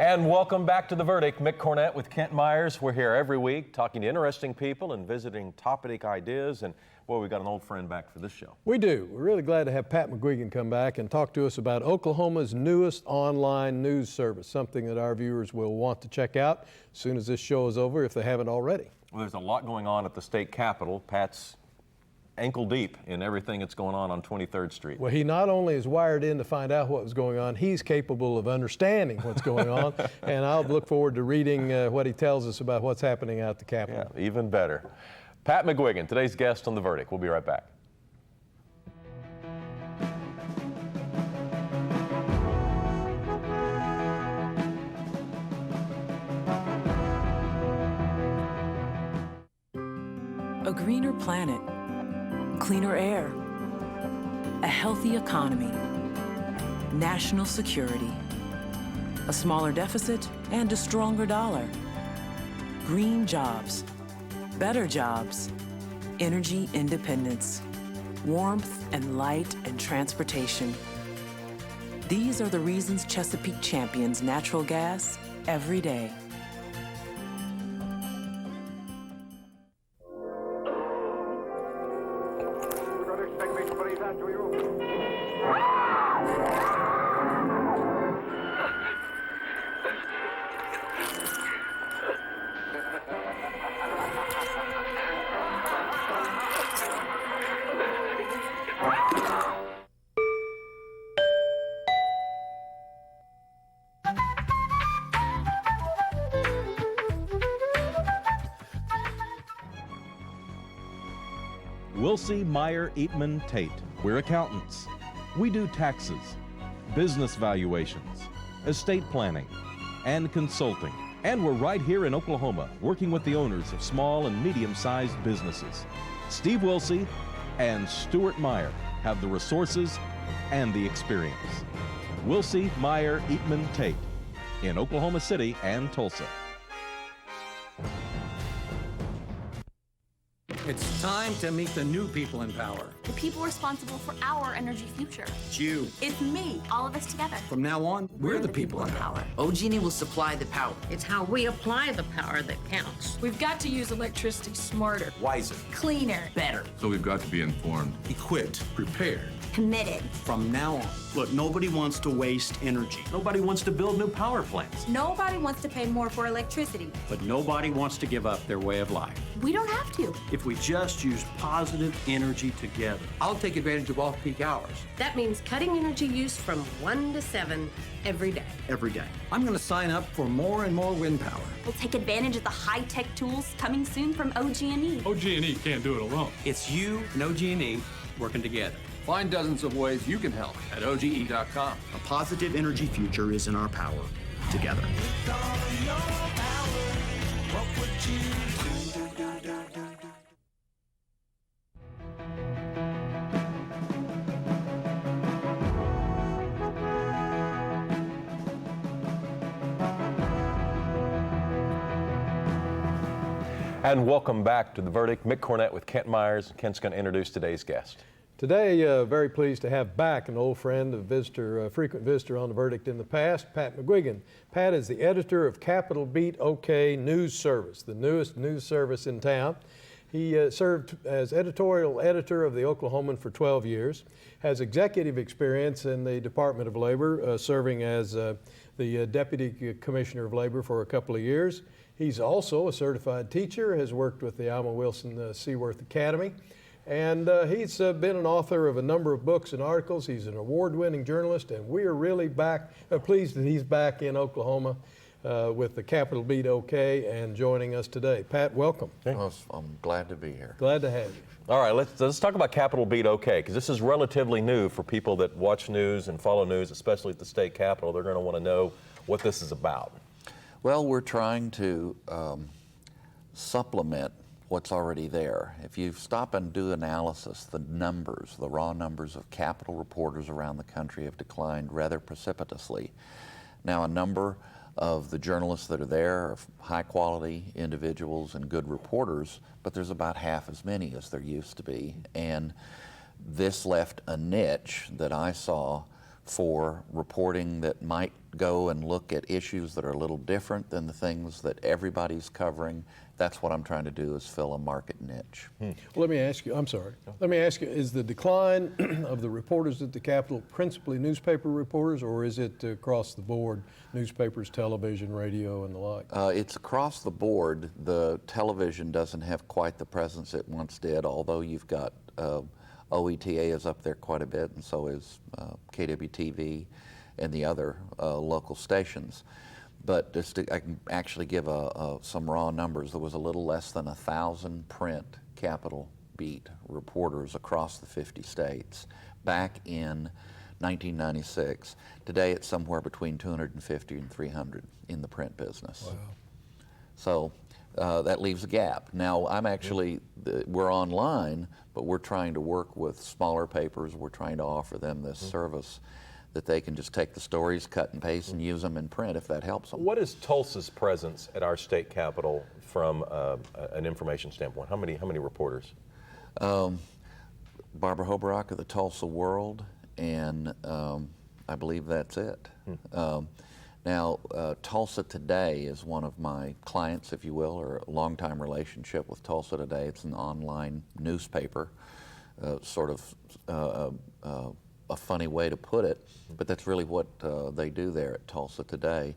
And welcome back to The Verdict. Mick Cornett with Kent Myers. We're here every week talking to interesting people and visiting topic ideas. And boy, we got an old friend back for this show. We do. We're really glad to have Pat McGuigan come back and talk to us about Oklahoma's newest online news service, something that our viewers will want to check out as soon as this show is over, if they haven't already. Well, there's a lot going on at the state capitol. Pat's ankle deep in everything that's going on 23rd Street. Well, he not only is wired in to find out what was going on, he's capable of understanding what's going on, and I'll look forward to reading what he tells us about what's happening out at the Capitol. Yeah, even better. Pat McGuigan, today's guest on The Verdict. We'll be right back. A greener planet, cleaner air, a healthy economy, national security, a smaller deficit and a stronger dollar, green jobs, better jobs, energy independence, warmth and light and transportation. These are the reasons Chesapeake champions natural gas every day. Wilsey, Meyer, Eatman, Tate. We're accountants. We do taxes, business valuations, estate planning, and consulting. And we're right here in Oklahoma, working with the owners of small and medium-sized businesses. Steve Wilsey and Stuart Meyer have the resources and the experience. Wilsey, Meyer, Eatman, Tate in Oklahoma City and Tulsa. It's time to meet the new people in power. The people responsible for our energy future. It's you. It's me. All of us together. From now on, we're the people in power. OG&E will supply the power. It's how we apply the power that counts. We've got to use electricity smarter, Wiser. cleaner, Better. So we've got to be informed, Equipped. prepared. Committed. From now on. Look, nobody wants to waste energy. Nobody wants to build new power plants. Nobody wants to pay more for electricity. But nobody wants to give up their way of life. We don't have to. If we just use positive energy together. I'll take advantage of off-peak hours. That means cutting energy use from 1 to 7 every day. Every day. I'm going to sign up for more and more wind power. We'll take advantage of the high-tech tools coming soon from OG&E. OG&E can't do it alone. It's you and OG&E working together. Find dozens of ways you can help at OGE.com. A positive energy future is in our power. Together. And welcome back to The Verdict. Mick Cornett with Kent Myers. Kent's going to introduce today's guest. Today, very pleased to have back an old friend, a visitor, a frequent visitor on The Verdict in the past, Pat McGuigan. Pat is the editor of Capital Beat OK News Service, the newest news service in town. He served as editorial editor of the Oklahoman for 12 years, has executive experience in the Department of Labor, serving as the Deputy Commissioner of Labor for a couple of years. He's also a certified teacher, has worked with the Alma Wilson Seaworth Academy, and he's been an author of a number of books and articles. He's an award-winning journalist, and we are really pleased that he's back in Oklahoma with the Capital Beat OK and joining us today. Pat, welcome. Well, I'm glad to be here. Glad to have you. All right, let's talk about Capital Beat OK, because this is relatively new for people that watch news and follow news, especially at the state capitol. They're going to want to know what this is about. Well, we're trying to supplement what's already there. If you stop and do analysis, the numbers, the raw numbers of Capitol reporters around the country have declined rather precipitously. Now, a number of the journalists that are there are high-quality individuals and good reporters, but there's about half as many as there used to be. And this left a niche that I saw for reporting that might go and look at issues that are a little different than the things that everybody's covering. That's what I'm trying to do, is fill a market niche. Well, let me ask you, I'm sorry. Let me ask you, is the decline of the reporters at the Capitol principally newspaper reporters, or is it across the board, newspapers, television, radio, and the like? It's across the board. The television doesn't have quite the presence it once did, although you've got OETA is up there quite a bit, and so is KWTV and the other local stations. But I can actually give some raw numbers. There was a little less than 1,000 print Capitol Beat reporters across the 50 states back in 1996. Today it's somewhere between 250 and 300 in the print business. Wow. So that leaves a gap. Now we're online, but we're trying to work with smaller papers. We're trying to offer them this service that they can just take the stories, cut and paste, and use them in print if that helps them. What is Tulsa's presence at our state capitol from an information standpoint? How many reporters? Barbara Hoberock of the Tulsa World, and I believe that's it. Now, Tulsa Today is one of my clients, if you will, or a longtime relationship with Tulsa Today. It's an online newspaper, sort of a funny way to put it, but that's really what they do there at Tulsa Today.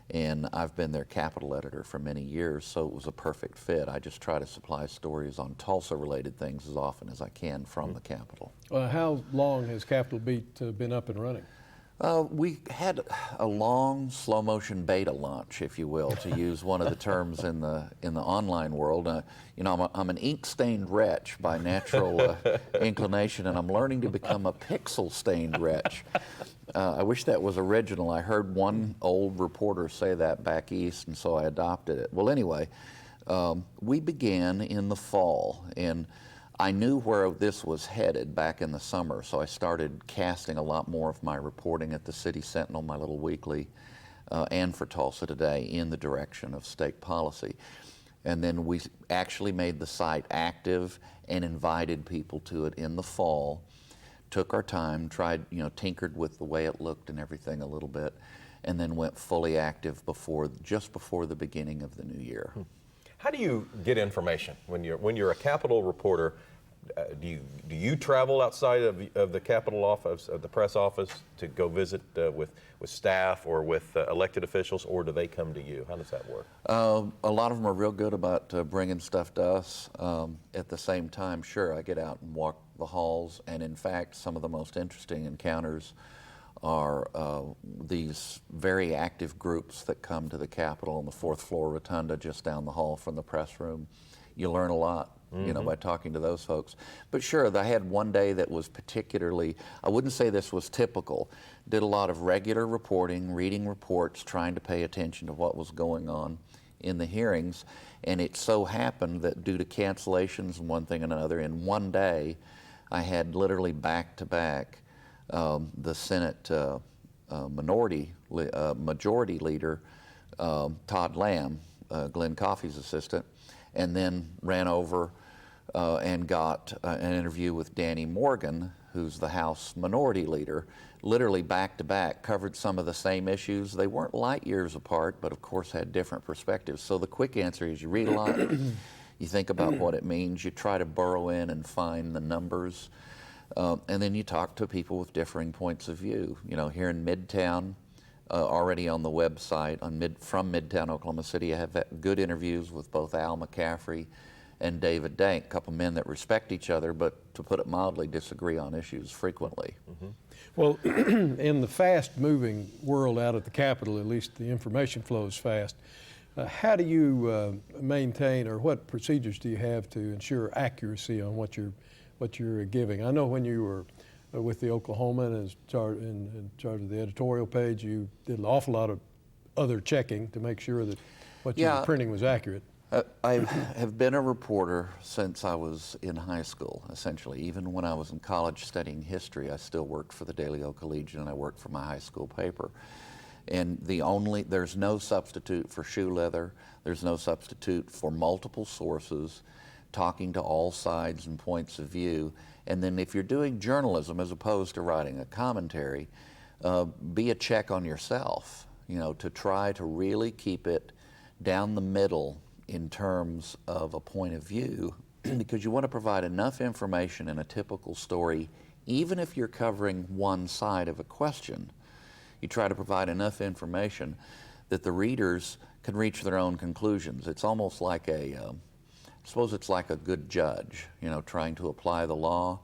And I've been their Capitol editor for many years, so it was a perfect fit. I just try to supply stories on Tulsa-related things as often as I can from the Capitol. How long has Capitol Beat been up and running? We had a long slow-motion beta launch, if you will, to use one of the terms in the online world. You know, I'm an ink-stained wretch by natural inclination, and I'm learning to become a pixel-stained wretch. I wish that was original. I heard one old reporter say that back east, and so I adopted it. Well, anyway, we began in the fall, and I knew where this was headed back in the summer, so I started casting a lot more of my reporting at the City Sentinel, my little weekly, and for Tulsa Today in the direction of state policy. And then we actually made the site active and invited people to it in the fall, took our time, tried, tinkered with the way it looked and everything a little bit, and then went fully active just before the beginning of the new year. How do you get information when you're a Capitol reporter? Do you travel outside of the Capitol office, of the press office, to go visit with staff or with elected officials, or do they come to you? How does that work? A lot of them are real good about bringing stuff to us. At the same time, sure, I get out and walk the halls, and in fact, some of the most interesting encounters are these very active groups that come to the Capitol on the 4th floor rotunda just down the hall from the press room. You learn a lot, by talking to those folks. But sure, I had one day that was particularly, I wouldn't say this was typical, did a lot of regular reporting, reading reports, trying to pay attention to what was going on in the hearings, and it so happened that due to cancellations and one thing and another, in one day, I had literally back-to-back the Senate Majority Leader, Todd Lamb, Glenn Coffey's assistant, and then ran over and got an interview with Danny Morgan, who's the House Minority Leader, literally back-to-back, covered some of the same issues. They weren't light years apart, but of course had different perspectives. So the quick answer is you read a lot, you think about what it means, you try to burrow in and find the numbers, and then you talk to people with differing points of view. Here in Midtown, already on the website from Midtown, Oklahoma City, I have good interviews with both Al McCaffrey and David Dank, a couple men that respect each other, but to put it mildly, disagree on issues frequently. Well, in the fast-moving world out at the Capitol, at least the information flows fast. How do you maintain, or what procedures do you have to ensure accuracy on what you're giving? I know when you were with the Oklahoman in charge of the editorial page, you did an awful lot of other checking to make sure that what you were printing was accurate. I have been a reporter since I was in high school, essentially. Even when I was in college studying history, I still worked for the Daily Oak Collegian, and I worked for my high school paper. And there's no substitute for shoe leather. There's no substitute for multiple sources, talking to all sides and points of view. And then if you're doing journalism as opposed to writing a commentary, be a check on yourself, you know, to try to really keep it down the middle in terms of a point of view, because you want to provide enough information in a typical story, even if you're covering one side of a question. You try to provide enough information that the readers can reach their own conclusions. It's almost like I suppose it's like a good judge, you know, trying to apply the law.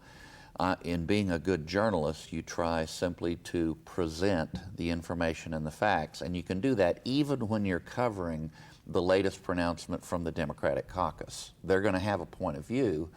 In being a good journalist, you try simply to present the information and the facts, and you can do that even when you're covering the latest pronouncement from the Democratic caucus. They're going to have a point of view,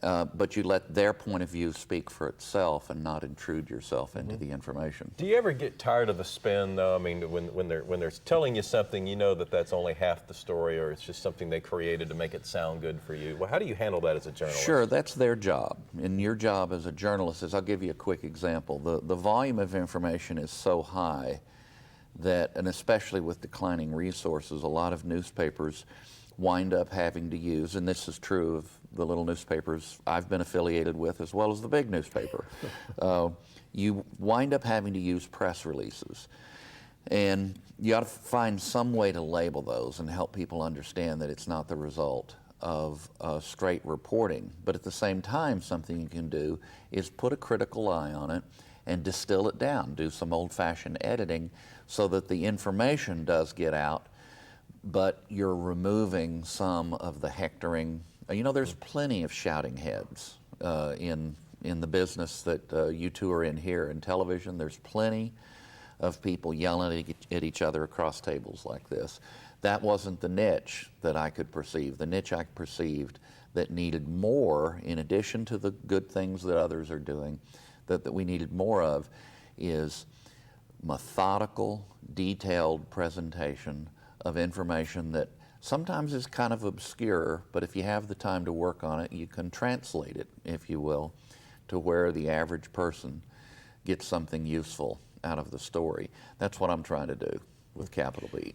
but you let their point of view speak for itself and not intrude yourself into the information. Do you ever get tired of the spin, though? I mean, when they're telling you something, you know that that's only half the story, or it's just something they created to make it sound good for you. Well, how do you handle that as a journalist? Sure, that's their job. And your job as a journalist is, I'll give you a quick example. The volume of information is so high that, and especially with declining resources, a lot of newspapers wind up having to use, and this is true of the little newspapers I've been affiliated with as well as the big newspaper, you wind up having to use press releases. And you ought to find some way to label those and help people understand that it's not the result of straight reporting. But at the same time, something you can do is put a critical eye on it and distill it down, do some old-fashioned editing so that the information does get out, but you're removing some of the hectoring. You know, there's plenty of shouting heads in the business that you two are in here in television. There's plenty of people yelling at each other across tables like this. That wasn't the niche that I could perceive. The niche I perceived that needed more, in addition to the good things that others are doing, that we needed more of, is methodical, detailed presentation of information that sometimes is kind of obscure, but if you have the time to work on it, you can translate it, if you will, to where the average person gets something useful out of the story. That's what I'm trying to do with Capital Beat.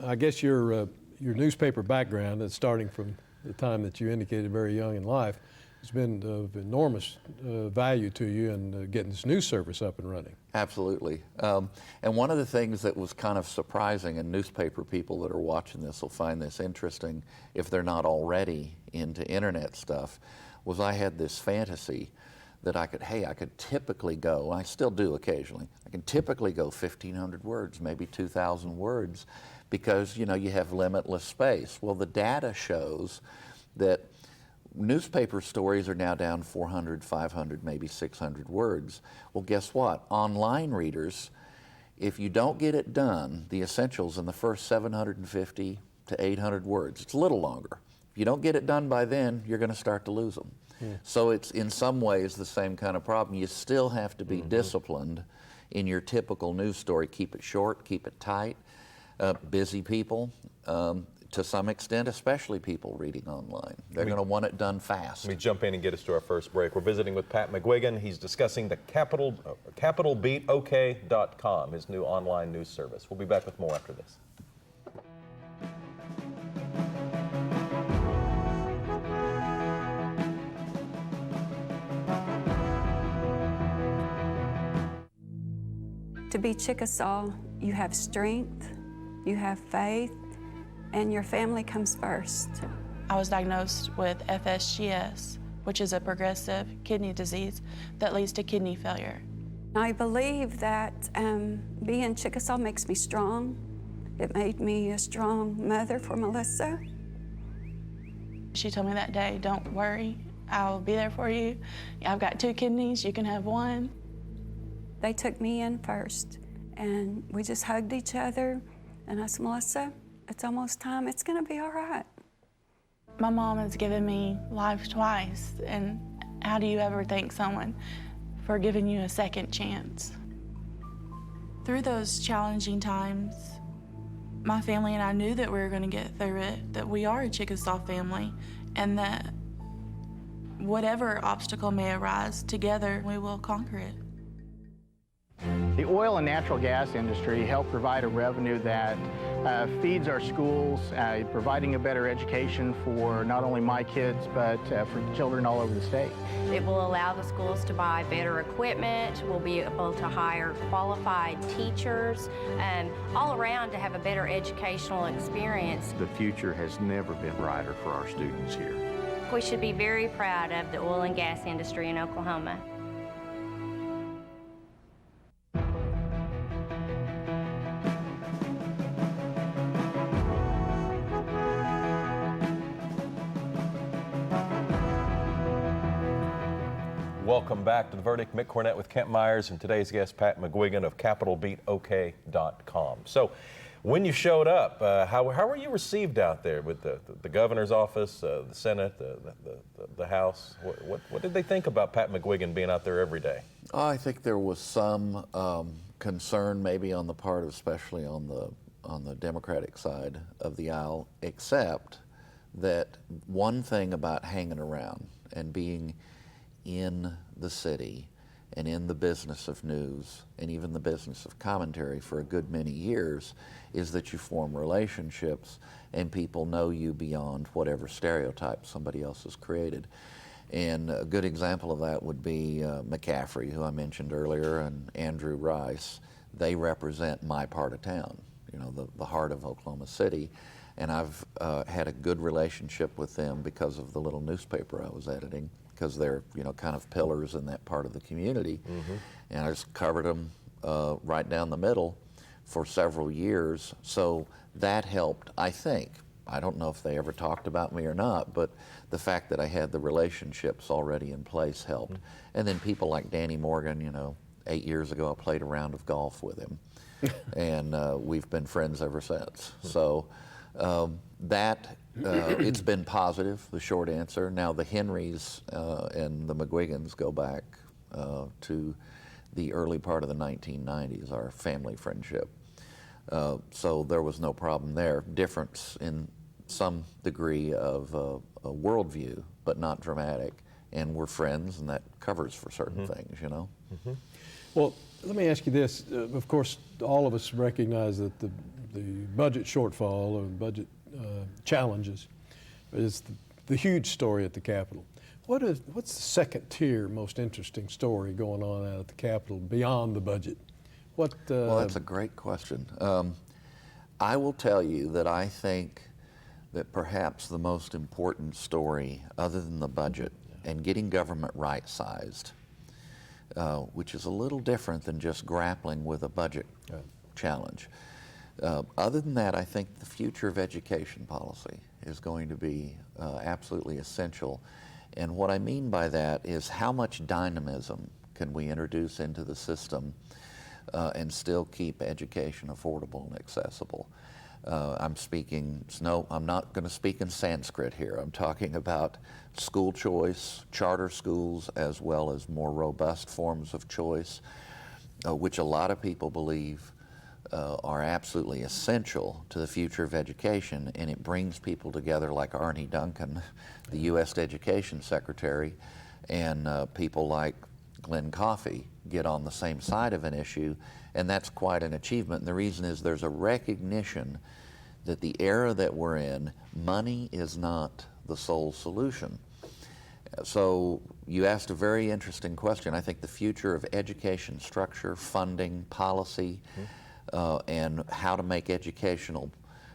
I guess your newspaper background, and starting from the time that you indicated very young in life, has been of enormous value to you in getting this news service up and running. Absolutely. And one of the things that was kind of surprising, and newspaper people that are watching this will find this interesting if they're not already into internet stuff, was I had this fantasy that I could typically go, I still do occasionally, I can typically go 1,500 words, maybe 2,000 words, because, you know, you have limitless space. Well, the data shows that newspaper stories are now down 400, 500, maybe 600 words. Well, guess what? Online readers, if you don't get it done, the essentials in the first 750 to 800 words, it's a little longer. If you don't get it done by then, you're going to start to lose them. So it's in some ways the same kind of problem. You still have to be disciplined in your typical news story. Keep it short, keep it tight. Busy people, to some extent, especially people reading online. They're going to want it done fast. Let me jump in and get us to our first break. We're visiting with Pat McGuigan. He's discussing the capitalbeatok.com, his new online news service. We'll be back with more after this. To be Chickasaw, you have strength, you have faith, and your family comes first. I was diagnosed with FSGS, which is a progressive kidney disease that leads to kidney failure. I believe that being Chickasaw makes me strong. It made me a strong mother for Melissa. She told me that day, don't worry, I'll be there for you. I've got 2 kidneys, you can have 1. They took me in first, and we just hugged each other, and I said, Melissa, it's almost time, it's gonna be all right. My mom has given me life twice, and how do you ever thank someone for giving you a second chance? Through those challenging times, my family and I knew that we were gonna get through it, that we are a Chickasaw family, and that whatever obstacle may arise, together we will conquer it. The oil and natural gas industry helped provide a revenue that feeds our schools, providing a better education for not only my kids, but for children all over the state. It will allow the schools to buy better equipment. We'll be able to hire qualified teachers, all around to have a better educational experience. The future has never been brighter for our students here. We should be very proud of the oil and gas industry in Oklahoma. Welcome back to The Verdict. Mick Cornett with Kent Myers and today's guest, Pat McGuigan of CapitalBeatOK.com. So, when you showed up, how were you received out there with the governor's office, the Senate, the House? What did they think about Pat McGuigan being out there every day? I think there was some concern, maybe on the part, especially on the Democratic side of the aisle, except that one thing about hanging around and being in the city and in the business of news and even the business of commentary for a good many years is that you form relationships and people know you beyond whatever stereotype somebody else has created. And a good example of that would be McCaffrey, who I mentioned earlier, and Andrew Rice. They represent my part of town, you know, the heart of Oklahoma City. And I've had a good relationship with them because of the little newspaper I was editing, because they're, you know, kind of pillars in that part of the community. Mm-hmm. And I just covered them right down the middle for several years. So that helped, I think. I don't know if they ever talked about me or not, but the fact that I had the relationships already in place helped. Mm-hmm. And then people like Danny Morgan, you know, 8 years ago I played a round of golf with him. And we've been friends ever since. So it's been positive, the short answer. Now the Henrys and the McGuigans go back to the early part of the 1990s, our family friendship. So there was no problem there. Difference in some degree of a worldview, but not dramatic. And we're friends, and that covers for certain things, you know? Mm-hmm. Well, let me ask you this. Of course, all of us recognize that the budget shortfall or budget challenges is the huge story at the Capitol. What's the second tier most interesting story going on out at the Capitol beyond the budget? Well, that's a great question. I will tell you that I think that perhaps the most important story, other than the budget, and getting government right-sized, which is a little different than just grappling with a budget challenge. Other than that, I think the future of education policy is going to be absolutely essential. And what I mean by that is how much dynamism can we introduce into the system and still keep education affordable and accessible. I'm not going to speak in Sanskrit here. I'm talking about school choice, charter schools, as well as more robust forms of choice, which a lot of people believe are absolutely essential to the future of education, and it brings people together like Arne Duncan, the U.S. Education Secretary, and people like Glenn Coffey get on the same side of an issue, and that's quite an achievement. And the reason is there's a recognition that the era that we're in, money is not the sole solution. So you asked a very interesting question. I think the future of education structure, funding, policy, and how to make educational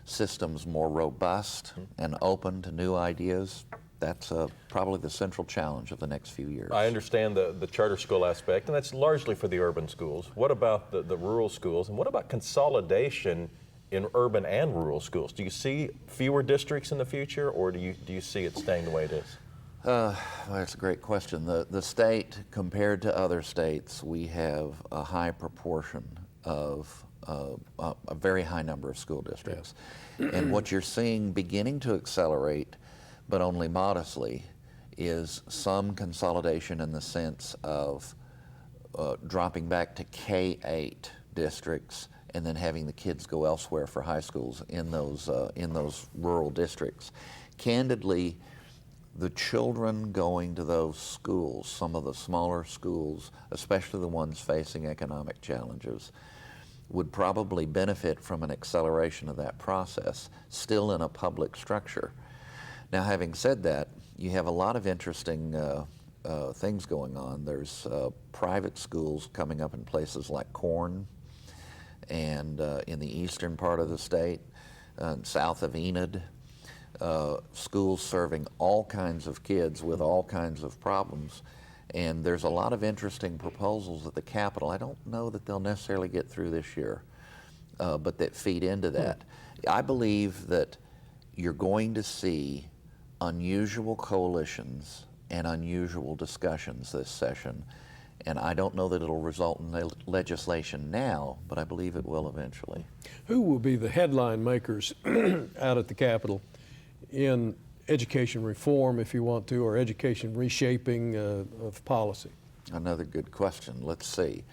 systems more robust and open to new ideas, that's probably the central challenge of the next few years. I understand the charter school aspect, and that's largely for the urban schools. What about the rural schools, and what about consolidation in urban and rural schools? Do you see fewer districts in the future, or do you see it staying the way it is? Well, that's a great question. The state, compared to other states, we have a high proportion of a very high number of school districts. Yes. And what you're seeing beginning to accelerate, but only modestly, is some consolidation in the sense of dropping back to K-8 districts and then having the kids go elsewhere for high schools in those rural districts. Candidly, the children going to those schools, some of the smaller schools, especially the ones facing economic challenges, would probably benefit from an acceleration of that process, still in a public structure. Now, having said that, you have a lot of interesting things going on. There's private schools coming up in places like Corn and in the eastern part of the state, south of Enid, schools serving all kinds of kids with all kinds of problems. And there's a lot of interesting proposals at the Capitol. I don't know that they'll necessarily get through this year, but that feed into that. I believe that you're going to see unusual coalitions and unusual discussions this session. And I don't know that it'll result in legislation now, but I believe it will eventually. Who will be the headline makers out at the Capitol in education reform, if you want to, or education reshaping of policy? Another good question. Let's see.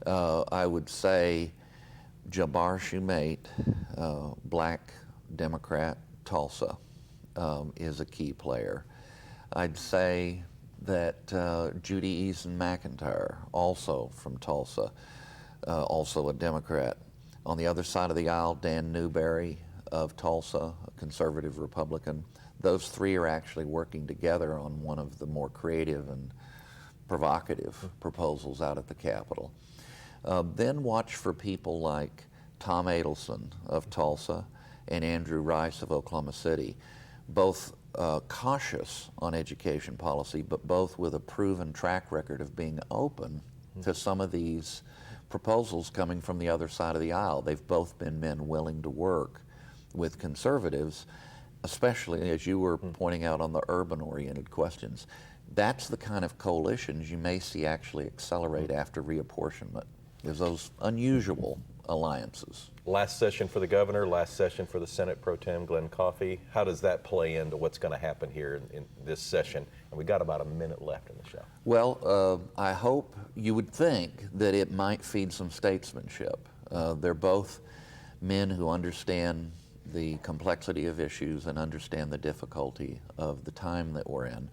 I would say Jabbar Shumate, black Democrat, Tulsa, is a key player. I'd say that Judy Eason McIntyre, also from Tulsa, also a Democrat. On the other side of the aisle, Dan Newberry of Tulsa, a conservative Republican. Those three are actually working together on one of the more creative and provocative proposals out at the Capitol. Then watch for people like Tom Adelson of Tulsa and Andrew Rice of Oklahoma City, both cautious on education policy, but both with a proven track record of being open to some of these proposals coming from the other side of the aisle. They've both been men willing to work with conservatives, especially as you were pointing out on the urban-oriented questions. That's the kind of coalitions you may see actually accelerate after reapportionment, is those unusual alliances. Last session for the governor, last session for the Senate Pro Tem Glenn Coffey. How does that play into what's going to happen here in this session? And we got about a minute left in the show. Well, I hope, you would think that it might feed some statesmanship. They're both men who understand the complexity of issues and understand the difficulty of the time that we're in.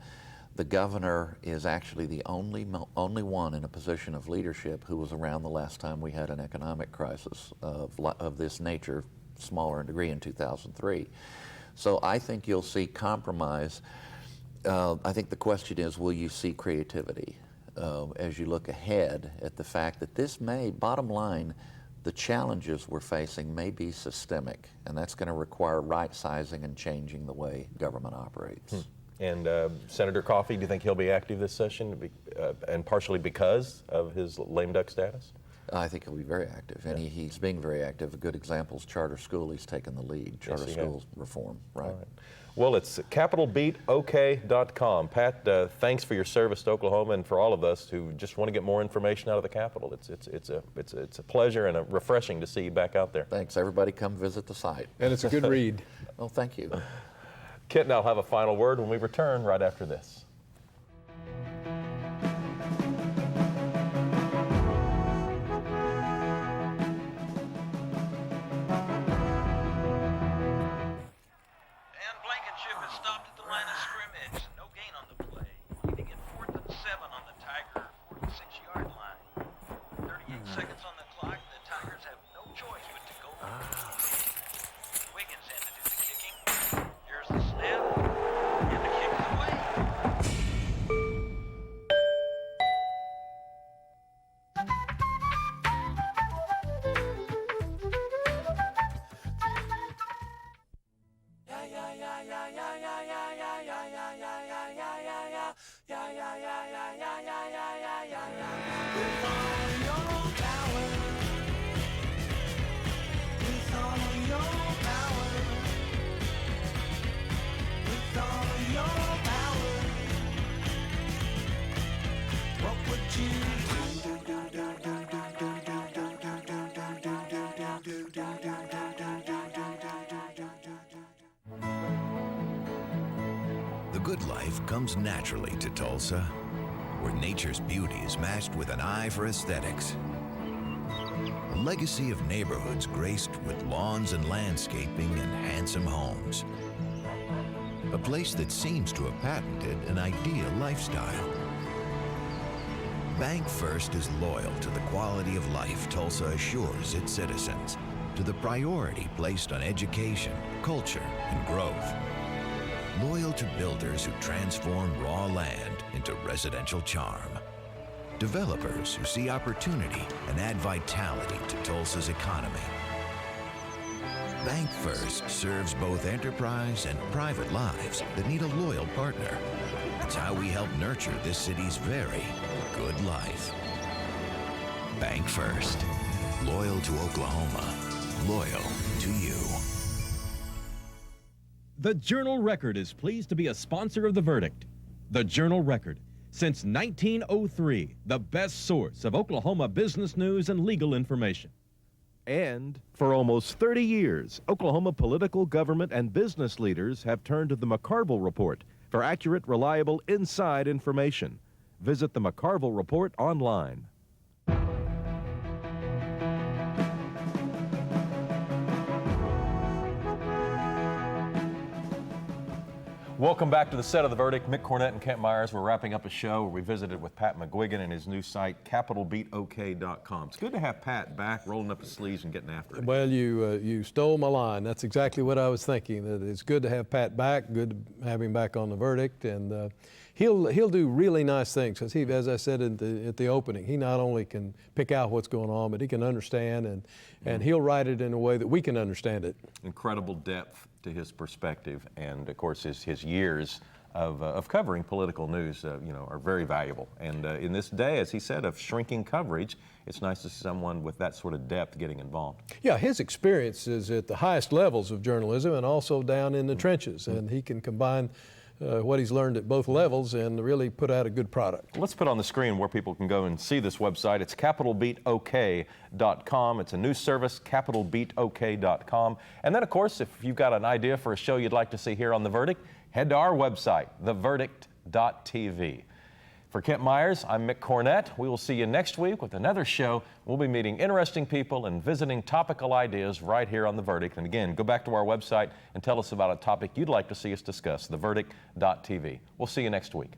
The governor is actually the only one in a position of leadership who was around the last time we had an economic crisis of this nature, smaller in degree, in 2003. So I think you'll see compromise. I think the question is, will you see creativity as you look ahead at the fact that this may, bottom line, the challenges we're facing may be systemic, and that's going to require right-sizing and changing the way government operates. And Senator Coffey, do you think he'll be active this session, and partially because of his lame duck status? I think he'll be very active, and he's being very active. A good example is charter school. He's taken the lead. Charter school reform, right? Well, it's capitalbeatok.com. Pat, thanks for your service to Oklahoma and for all of us who just want to get more information out of the Capitol. It's a pleasure and a refreshing to see you back out there. Thanks. Everybody come visit the site. And it's a good read. Oh, thank you. Kit and I'll have a final word when we return right after this. The good life comes naturally to Tulsa, where nature's beauty is matched with an eye for aesthetics. A legacy of neighborhoods graced with lawns and landscaping and handsome homes. A place that seems to have patented an ideal lifestyle. Bank First is loyal to the quality of life Tulsa assures its citizens, to the priority placed on education, culture, and growth. Loyal to builders who transform raw land into residential charm. Developers who see opportunity and add vitality to Tulsa's economy. Bank First serves both enterprise and private lives that need a loyal partner. It's how we help nurture this city's very good life. Bank First. Loyal to Oklahoma. Loyal to you. The Journal-Record is pleased to be a sponsor of The Verdict. The Journal-Record, since 1903, the best source of Oklahoma business news and legal information. And for almost 30 years, Oklahoma political, government, and business leaders have turned to the McCarville Report for accurate, reliable, inside information. Visit the McCarville Report online. Welcome back to the set of The Verdict. Mick Cornett and Kent Myers. We're wrapping up a show where we visited with Pat McGuigan and his new site, capitalbeatok.com. It's good to have Pat back, rolling up his sleeves and getting after it. Well, you stole my line. That's exactly what I was thinking. That it's good to have Pat back, good to have him back on The Verdict, and he'll do really nice things. Because he, as I said at the opening, he not only can pick out what's going on, but he can understand, and he'll write it in a way that we can understand it. Incredible depth to his perspective, and of course his years of covering political news are very valuable. And in this day, as he said, of shrinking coverage, it's nice to see someone with that sort of depth getting involved. Yeah, his experience is at the highest levels of journalism and also down in the trenches, and he can combine what he's learned at both levels and really put out a good product. Let's put on the screen where people can go and see this website. It's capitalbeatok.com. It's a news service, capitalbeatok.com. And then, of course, if you've got an idea for a show you'd like to see here on The Verdict, head to our website, theverdict.tv. For Kent Myers, I'm Mick Cornett. We will see you next week with another show. We'll be meeting interesting people and visiting topical ideas right here on The Verdict. And again, go back to our website and tell us about a topic you'd like to see us discuss, theverdict.tv. We'll see you next week.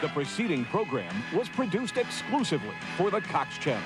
The preceding program was produced exclusively for the Cox Channel.